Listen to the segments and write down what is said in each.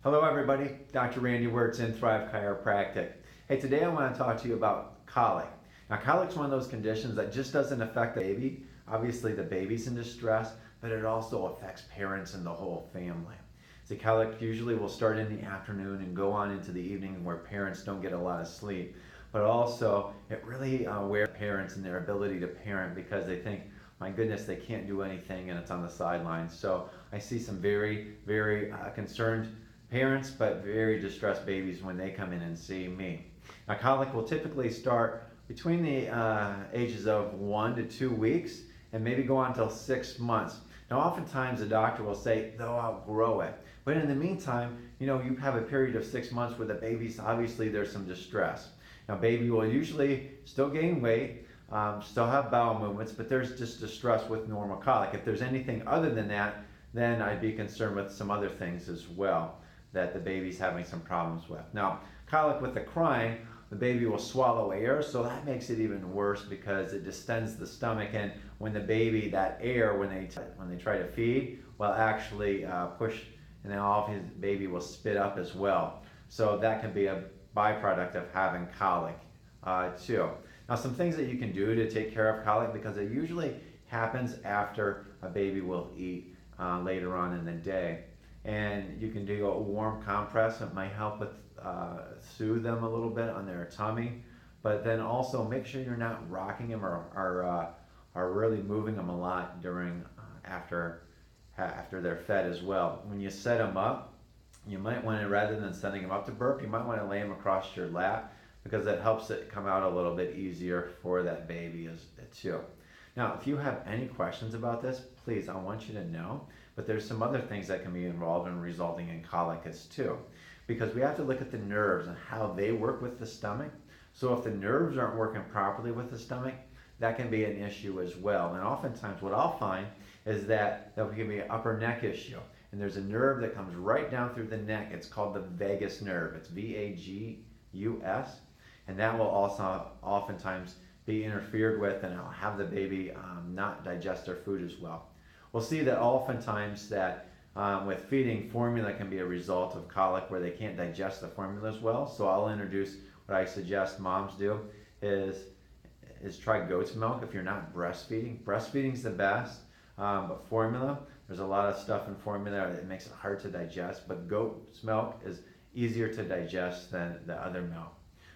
Hello everybody, Dr. Randy Wurts in Thrive Chiropractic. Hey, today I want to talk to you about colic. Now colic's one of those conditions that just doesn't affect the baby. Obviously the baby's in distress, but it also affects parents and the whole family. See, colic usually will start in the afternoon and go on into the evening where parents don't get a lot of sleep. But also it really wears parents and their ability to parent because they think, my goodness, they can't do anything and it's on the sidelines. So I see some very concerned parents, but very distressed babies when they come in and see me. Now, colic will typically start between the ages of 1 to 2 weeks and maybe go on until 6 months. Now, oftentimes the doctor will say they'll outgrow it. But in the meantime, you have a period of 6 months where the baby's, obviously there's some distress. Now, baby will usually still gain weight, still have bowel movements, but there's just distress with normal colic. If there's anything other than that, then I'd be concerned with some other things as well that the baby's having some problems with. Now, colic with the crying, the baby will swallow air, so that makes it even worse because it distends the stomach, and when the baby, that air, when they try to feed, will actually push, and then all of his baby will spit up as well. So that can be a byproduct of having colic too. Now, some things that you can do to take care of colic, because it usually happens after a baby will eat later on in the day. And you can do a warm compress. It might help with soothe them a little bit on their tummy, but then also make sure you're not rocking them or really moving them a lot during after they're fed as well. When you set them up, you might want to, rather than setting them up to burp, you might want to lay them across your lap because that helps it come out a little bit easier for that baby too. Now, if you have any questions about this, please, I want you to know. But there's some other things that can be involved in resulting in colic too. Because we have to look at the nerves and how they work with the stomach. So if the nerves aren't working properly with the stomach, that can be an issue as well. And oftentimes what I'll find is that there can be an upper neck issue. And there's a nerve that comes right down through the neck. It's called the vagus nerve. It's V-A-G-U-S. And that will also oftentimes be interfered with, and it'll have the baby not digest their food as well. We'll see that oftentimes that with feeding, formula can be a result of colic where they can't digest the formula as well. So I'll introduce what I suggest moms do is try goat's milk if you're not breastfeeding. Breastfeeding's the best, but formula, there's a lot of stuff in formula that makes it hard to digest, but goat's milk is easier to digest than the other milk.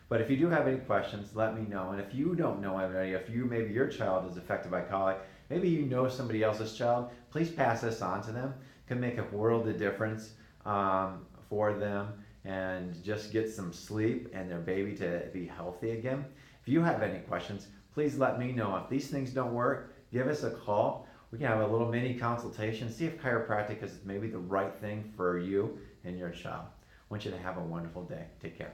But if you do have any questions, let me know. And if you don't know anybody, if maybe your child is affected by colic, maybe you know somebody else's child, please pass this on to them. It can make a world of difference for them and just get some sleep and their baby to be healthy again. If you have any questions, please let me know. If these things don't work, give us a call. We can have a little mini consultation, see if chiropractic is maybe the right thing for you and your child. I want you to have a wonderful day. Take care.